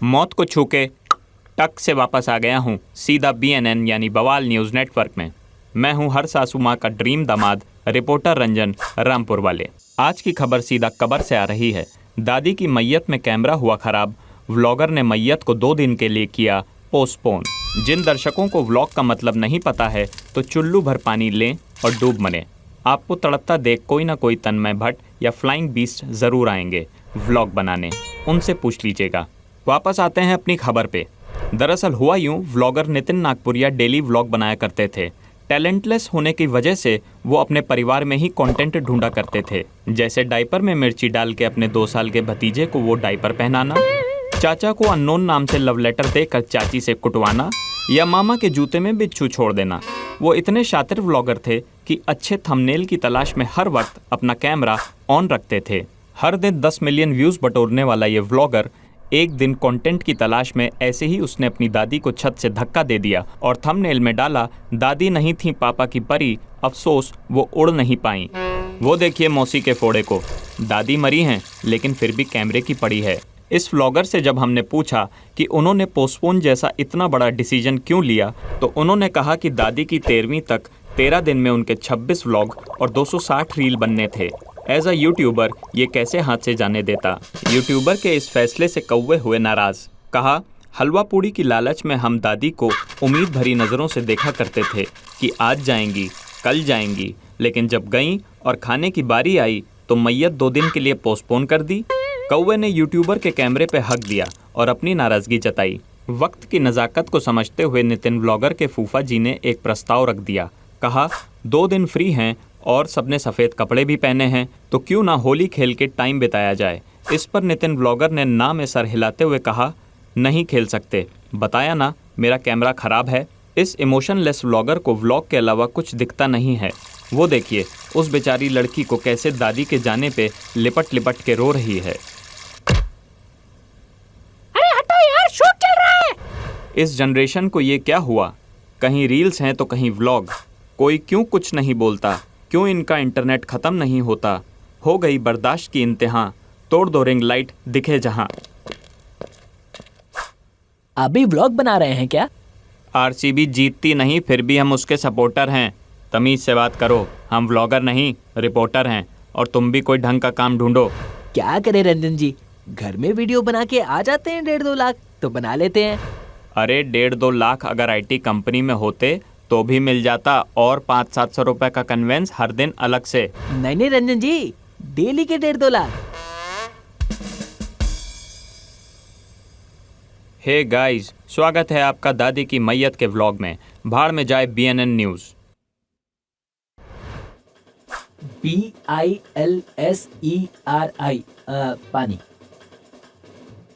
मौत को छू के टक से वापस आ गया हूँ सीधा BNN यानी बवाल न्यूज़ नेटवर्क में। मैं हूँ हर सासू माँ का ड्रीम दामाद रिपोर्टर रंजन रामपुर वाले। आज की खबर सीधा कब्र से आ रही है। दादी की मैयत में कैमरा हुआ खराब, व्लॉगर ने मैयत को 2 दिन के लिए किया पोस्टपोन। जिन दर्शकों को व्लॉग का मतलब नहीं पता है तो चुल्लू भर पानी लें और डूब मरें। आपको तड़पता देख कोई ना कोई तन्मय भट्ट या फ्लाइंग बीस्ट ज़रूर आएंगे व्लॉग बनाने, उनसे पूछ लीजिएगा। वापस आते हैं अपनी खबर पे। दरअसल हुआ यूँ, vlogger Nitin Nagpuria daily vlog बनाया करते थे। टैलेंटलेस होने की वजह से वो अपने परिवार में ही कंटेंट ढूंढा करते थे, जैसे डायपर में मिर्ची डाल के अपने 2 साल के भतीजे को वो डायपर पहनाना, चाचा को अननोन नाम से लव लेटर देकर चाची से कुटवाना या मामा के जूते में बिच्छू छोड़ देना। वो इतने शातिर व्लॉगर थे कि अच्छे थंबनेल की तलाश में हर वक्त अपना कैमरा ऑन रखते थे। हर दिन 10 मिलियन व्यूज़ बटोरने वाला ये व्लॉगर एक दिन कंटेंट की तलाश में ऐसे ही उसने अपनी दादी को छत से धक्का दे दिया और थंबनेल में डाला, दादी नहीं थी पापा की परी, अफसोस वो उड़ नहीं पाई। वो देखिए मौसी के फोड़े को, दादी मरी हैं लेकिन फिर भी कैमरे की पड़ी है। इस व्लॉगर से जब हमने पूछा कि उन्होंने पोस्टपोन जैसा इतना बड़ा डिसीजन क्यों लिया, तो उन्होंने कहा कि दादी की 13वीं तक 13 दिन में उनके 26 व्लॉग और 260 रील बनने थे। एज अ यूट्यूबर ये कैसे हाथ से जाने देता। यूट्यूबर के इस फैसले से कौवे हुए नाराज़। कहा, हलवा पूड़ी की लालच में हम दादी को उम्मीद भरी नज़रों से देखा करते थे कि आज जाएंगी कल जाएंगी, लेकिन जब गईं और खाने की बारी आई तो मैयत 2 दिन के लिए पोस्टपोन कर दी। कौवे ने यूट्यूबर के कैमरे पे हक दिया और अपनी नाराज़गी जताई। वक्त की नज़ाकत को समझते हुए नितिन व्लॉगर के फूफा जी ने एक प्रस्ताव रख दिया। कहा, 2 दिन फ्री हैं और सबने सफ़ेद कपड़े भी पहने हैं, तो क्यों ना होली खेल के टाइम बिताया जाए। इस पर नितिन व्लॉगर ने ना में सर हिलाते हुए कहा, नहीं खेल सकते, बताया ना मेरा कैमरा ख़राब है। इस इमोशनलेस व्लॉगर को व्लॉग के अलावा कुछ दिखता नहीं है। वो देखिए उस बेचारी लड़की को कैसे दादी के जाने पे लिपट लिपट के रो रही है। अरे हटो यार, शूट चल रहा है। इस जनरेशन को ये क्या हुआ, कहीं रील्स हैं तो कहीं व्लॉग। कोई क्यों कुछ नहीं बोलता, क्यों इनका इंटरनेट ख़त्म नहीं होता। हो गई बर्दाश्त की इंतहा, तोड़ दो रिंग लाइट दिखे जहां। अभी व्लॉग बना रहे हैं क्या? RCB जीतती नहीं फिर भी हम उसके सपोर्टर हैं। तमीज़ से बात करो, हम व्लॉगर नहीं रिपोर्टर हैं, और तुम भी कोई ढंग का काम ढूंढो। क्या करें रंजन जी, घर में वीडियो बना के आ जाते हैं 1.5-2 लाख, तो बना लेते हैं। अरे 1.5-2 लाख अगर IT कंपनी में होते तो भी मिल जाता, और 500-700 रुपए का कन्वेंस हर दिन अलग से। नहीं रंजन जी, डेली के 1.5-2 लाख। हे गाइस, स्वागत है आपका दादी की मैयत के व्लॉग में। भाड़ में जाए BNN न्यूज़। BILSERI पानी।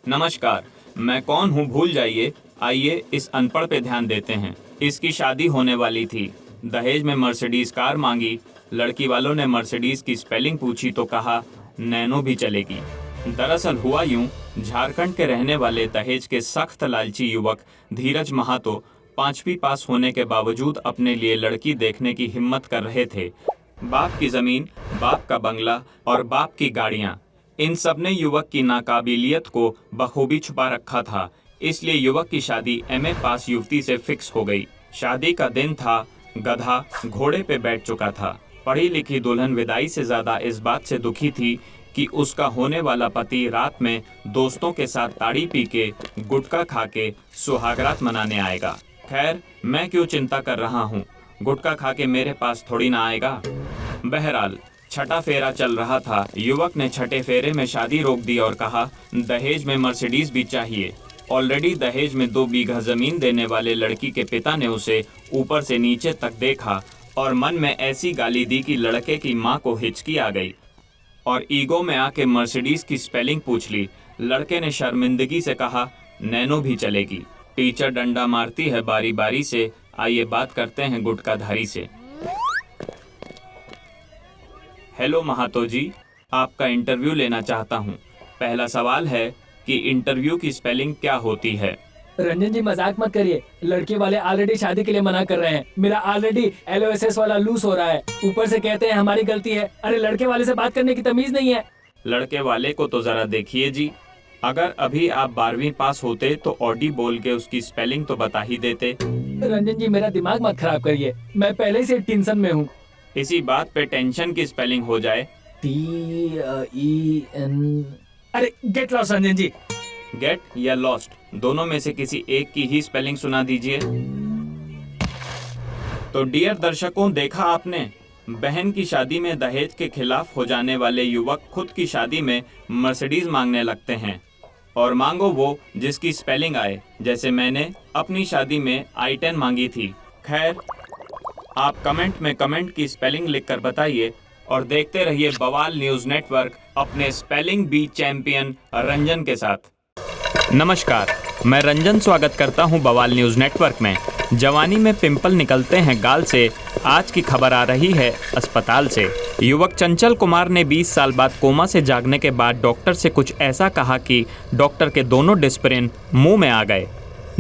नमस्कार, मैं कौन हूँ भूल जाइए, आइए इस अनपढ़ पे ध्यान देते हैं। इसकी शादी होने वाली थी, दहेज में मर्सिडीज कार मांगी। लड़की वालों ने मर्सिडीज की स्पेलिंग पूछी तो कहा नैनो भी चलेगी। दरअसल हुआ यूं, झारखंड के रहने वाले दहेज के सख्त लालची युवक धीरज महातो 5वीं पास होने के बावजूद अपने लिए लड़की देखने की हिम्मत कर रहे थे। बाप की जमीन, बाप का बंगला और बाप की गाड़ियां, इन सब ने युवक की नाकाबिलियत को बखूबी छुपा रखा था। इसलिए युवक की शादी MA पास युवती से फिक्स हो गई। शादी का दिन था, गधा घोड़े पे बैठ चुका था। पढ़ी लिखी दुल्हन विदाई से ज्यादा इस बात से दुखी थी कि उसका होने वाला पति रात में दोस्तों के साथ ताड़ी पी के गुटखा खा के सुहागरात मनाने आएगा। खैर, मैं क्यों चिंता कर रहा हूँ, गुटखा खा के मेरे पास थोड़ी ना आएगा। बहरहाल छठा फेरा चल रहा था। युवक ने छठे फेरे में शादी रोक दी और कहा दहेज में मर्सिडीज भी चाहिए। ऑलरेडी दहेज में 2 बीघा जमीन देने वाले लड़की के पिता ने उसे ऊपर से नीचे तक देखा और मन में ऐसी गाली दी कि लड़के की मां को हिचकी आ गई और ईगो में आके मर्सिडीज की स्पेलिंग पूछ ली। लड़के ने शर्मिंदगी से कहा नैनो भी चलेगी। टीचर डंडा मारती है बारी बारी से। आइए बात करते हैं गुटखाधारी से। हेलो महातो जी, आपका इंटरव्यू लेना चाहता हूँ। पहला सवाल है कि इंटरव्यू की स्पेलिंग क्या होती है। रंजन जी मजाक मत करिए, लड़के वाले ऑलरेडी शादी के लिए मना कर रहे हैं। मेरा ऑलरेडी LOSS वाला लूज हो रहा है, ऊपर से कहते हैं हमारी गलती है। अरे लड़के वाले से बात करने की तमीज नहीं है। लड़के वाले को तो जरा देखिए जी, अगर अभी आप 12वीं पास होते तो ऑडी बोल के उसकी स्पेलिंग तो बता ही देते। रंजन जी मेरा दिमाग मत खराब करिए, मैं पहले से टेंशन में हूँ। इसी बात पे टेंशन की स्पेलिंग हो जाए। TEN। अरे गेट लॉस्ट रंजन जी। गेट या लॉस्ट, दोनों में से किसी एक की ही स्पेलिंग सुना दीजिए। तो डियर दर्शकों, देखा आपने, बहन की शादी में दहेज के खिलाफ हो जाने वाले युवक खुद की शादी में मर्सिडीज मांगने लगते हैं। और मांगो वो जिसकी स्पेलिंग आए, जैसे मैंने अपनी शादी में I-10 मांगी थी। खैर, आप कमेंट में कमेंट की स्पेलिंग लिखकर बताइए और देखते रहिए बवाल न्यूज़ नेटवर्क अपने स्पेलिंग बी चैंपियन रंजन के साथ। नमस्कार, मैं रंजन स्वागत करता हूं बवाल न्यूज़ नेटवर्क में। जवानी में पिंपल निकलते हैं गाल से, आज की खबर आ रही है अस्पताल से। युवक चंचल कुमार ने 20 साल बाद कोमा से जागने के बाद डॉक्टर से कुछ ऐसा कहा कि डॉक्टर के दोनों डिस्प्रिन मुंह में आ गए।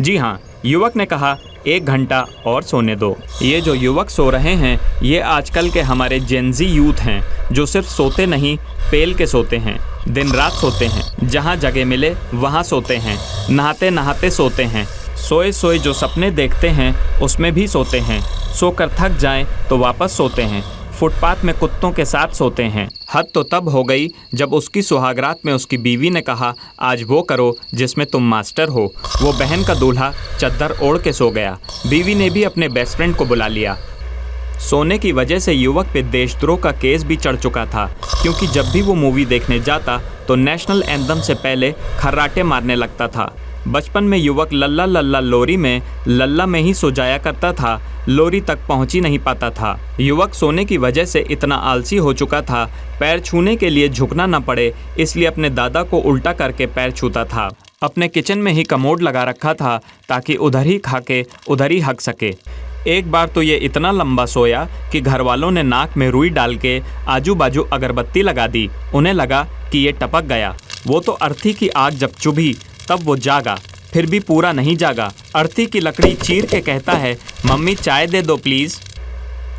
जी हाँ, युवक ने कहा 1 घंटा और सोने दो। ये जो युवक सो रहे हैं, ये आजकल के हमारे जेनजी यूथ हैं, जो सिर्फ सोते नहीं, पेल के सोते हैं, दिन रात सोते हैं, जहाँ जगह मिले वहाँ सोते हैं, नहाते नहाते सोते हैं, सोए सोए जो सपने देखते हैं उसमें भी सोते हैं, सोकर थक जाएं तो वापस सोते हैं, फुटपाथ में कुत्तों के साथ सोते हैं। हद तो तब हो गई जब उसकी सुहागरात में उसकी बीवी ने कहा, आज वो करो जिसमें तुम मास्टर हो। वो बहन का दूल्हा चद्दर ओढ़ के सो गया। बीवी ने भी अपने बेस्ट फ्रेंड को बुला लिया। सोने की वजह से युवक पे देशद्रोह का केस भी चढ़ चुका था, क्योंकि जब भी वो मूवी देखने जाता तो नेशनल एंथम से पहले खर्राटे मारने लगता था। बचपन में युवक लल्ला लल्ला लोरी में लल्ला में ही सो जाया करता था, लोरी तक पहुंच ही नहीं पाता था। युवक सोने की वजह से इतना आलसी हो चुका था, पैर छूने के लिए झुकना न पड़े इसलिए अपने दादा को उल्टा करके पैर छूता था। अपने किचन में ही कमोड लगा रखा था ताकि उधर ही खा के उधर ही हक सके। एक बार तो ये इतना लंबा सोया कि घर वालों ने नाक में रुई डाल के आजू बाजू अगरबत्ती लगा दी। उन्हें लगा कि ये टपक गया। वो तो अर्थी की आग जब चुभी तब वो जागा, फिर भी पूरा नहीं जागा। अर्थी की लकड़ी चीर के कहता है, मम्मी चाय दे दो प्लीज़।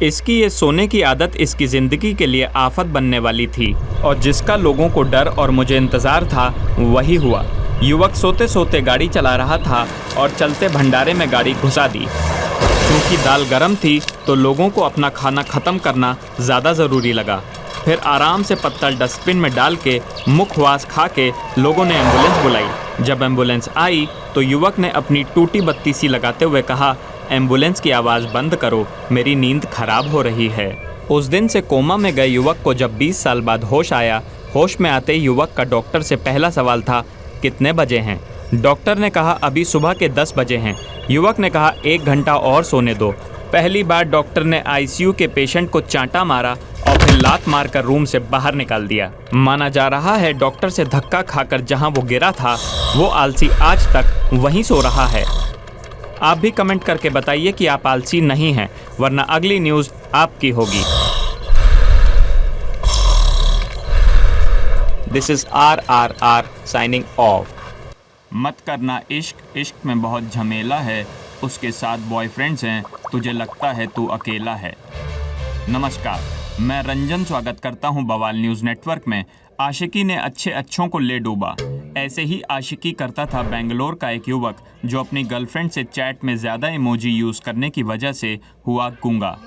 इसकी ये सोने की आदत इसकी ज़िंदगी के लिए आफत बनने वाली थी, और जिसका लोगों को डर और मुझे इंतज़ार था वही हुआ। युवक सोते सोते गाड़ी चला रहा था और चलते भंडारे में गाड़ी घुसा दी। क्योंकि दाल गर्म थी तो लोगों को अपना खाना ख़त्म करना ज़्यादा ज़रूरी लगा। फिर आराम से पत्तल डस्टबिन में डाल के मुखवास खा के लोगों ने एम्बुलेंस बुलाई। जब एम्बुलेंस आई तो युवक ने अपनी टूटी बत्ती सी लगाते हुए कहा, एम्बुलेंस की आवाज़ बंद करो, मेरी नींद खराब हो रही है। उस दिन से कोमा में गए युवक को जब 20 साल बाद होश आया, होश में आते ही युवक का डॉक्टर से पहला सवाल था, कितने बजे हैं? डॉक्टर ने कहा, अभी सुबह के 10 बजे हैं। युवक ने कहा, 1 घंटा और सोने दो। पहली बार डॉक्टर ने आईसीयू के पेशेंट को चांटा मारा और फिर लात मारकर रूम से बाहर निकाल दिया। माना जा रहा है डॉक्टर से धक्का खाकर जहां वो गिरा था, वो आलसी आज तक वहीं सो रहा है। आप भी कमेंट करके बताइए कि आप आलसी नहीं हैं, वरना अगली न्यूज़ आपकी होगी। This is RRR signing off. मत करना इश्क, इश्क में बहुत झमेला है, उसके साथ बॉयफ्रेंड्स हैं, तुझे लगता है तू अकेला है। नमस्कार, मैं रंजन स्वागत करता हूं बवाल न्यूज़ नेटवर्क में। आशिकी ने अच्छे अच्छों को ले डूबा। ऐसे ही आशिकी करता था बेंगलोर का एक युवक, जो अपनी गर्लफ्रेंड से चैट में ज़्यादा इमोजी यूज़ करने की वजह से हुआ गूंगा।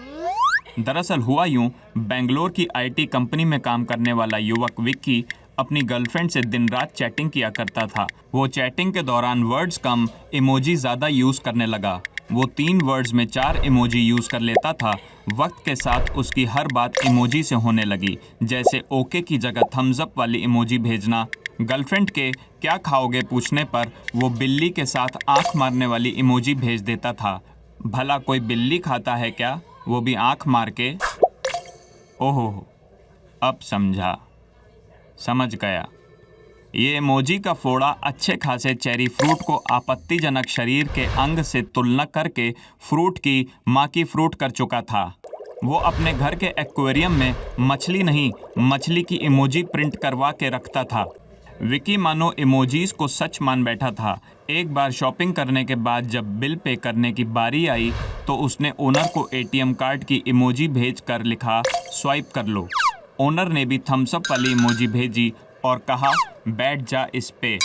दरअसल हुआ यूं, बेंगलोर की IT कंपनी में काम करने वाला युवक विक्की अपनी गर्लफ्रेंड से दिन रात चैटिंग किया करता था। वो चैटिंग के दौरान वर्ड्स कम, इमोजी ज़्यादा यूज़ करने लगा। वो 3 वर्ड्स में 4 इमोजी यूज़ कर लेता था। वक्त के साथ उसकी हर बात इमोजी से होने लगी, जैसे ओके की जगह थम्स अप वाली इमोजी भेजना। गर्लफ्रेंड के क्या खाओगे पूछने पर वो बिल्ली के साथ आँख मारने वाली इमोजी भेज देता था। भला कोई बिल्ली खाता है क्या, वो भी आँख मार के? ओहो, अब समझ गया। ये इमोजी का फोड़ा अच्छे खासे चेरी फ्रूट को आपत्तिजनक शरीर के अंग से तुलना करके फ्रूट की माँ की फ्रूट कर चुका था। वो अपने घर के एक्वेरियम में मछली नहीं, मछली की इमोजी प्रिंट करवा के रखता था। विकी मानो इमोजीज को सच मान बैठा था। एक बार शॉपिंग करने के बाद जब बिल पे करने की बारी आई तो उसने ओनर को ATM कार्ड की इमोजी भेज कर लिखा, स्वाइप कर लो। ओनर ने भी थम्स अप वाली इमोजी भेजी और कहा, बैठ जा इस पे।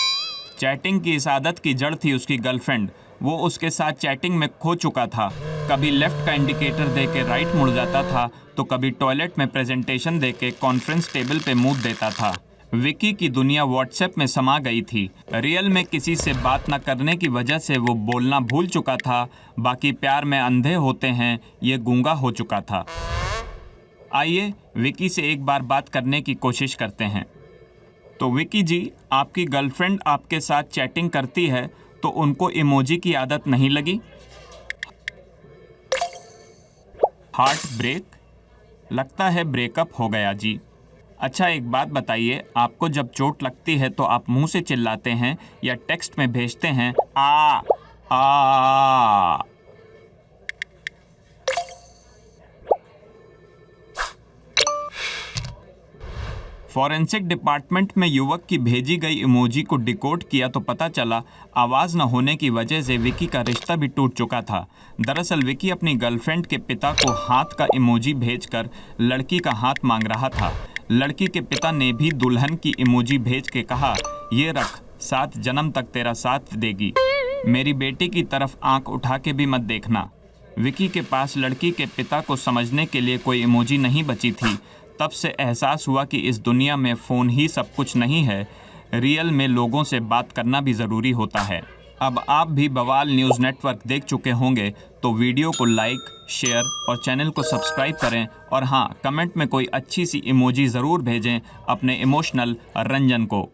चैटिंग की इस आदत की जड़ थी उसकी गर्लफ्रेंड। वो उसके साथ चैटिंग में खो चुका था। कभी लेफ्ट का इंडिकेटर दे के राइट मुड़ जाता था तो कभी टॉयलेट में प्रेजेंटेशन दे के कॉन्फ्रेंस टेबल पे मुंह देता था। विकी की दुनिया व्हाट्सएप में समा गई थी। रियल में किसी से बात न करने की वजह से वो बोलना भूल चुका था। बाकी प्यार में अंधे होते हैं, ये गूंगा हो चुका था। आइए विकी से एक बार बात करने की कोशिश करते हैं। तो विकी जी, आपकी गर्लफ्रेंड आपके साथ चैटिंग करती है तो उनको इमोजी की आदत नहीं लगी? Heart break? लगता है ब्रेकअप हो गया जी। अच्छा एक बात बताइए, आपको जब चोट लगती है तो आप मुंह से चिल्लाते हैं या टेक्स्ट में भेजते हैं आ आ? फॉरेंसिक डिपार्टमेंट में युवक की भेजी गई इमोजी को डिकोड किया तो पता चला आवाज़ न होने की वजह से विकी का रिश्ता भी टूट चुका था। दरअसल विकी अपनी गर्लफ्रेंड के पिता को हाथ का इमोजी भेजकर लड़की का हाथ मांग रहा था। लड़की के पिता ने भी दुल्हन की इमोजी भेज के कहा, ये रख, 7 जन्म तक तेरा साथ देगी। मेरी बेटी की तरफ आंख उठा के भी मत देखना। विकी के पास लड़की के पिता को समझने के लिए कोई इमोजी नहीं बची थी। तब से एहसास हुआ कि इस दुनिया में फ़ोन ही सब कुछ नहीं है, रियल में लोगों से बात करना भी ज़रूरी होता है। अब आप भी बवाल न्यूज़ नेटवर्क देख चुके होंगे तो वीडियो को लाइक, शेयर और चैनल को सब्सक्राइब करें। और हाँ, कमेंट में कोई अच्छी सी इमोजी ज़रूर भेजें अपने इमोशनल रंजन को।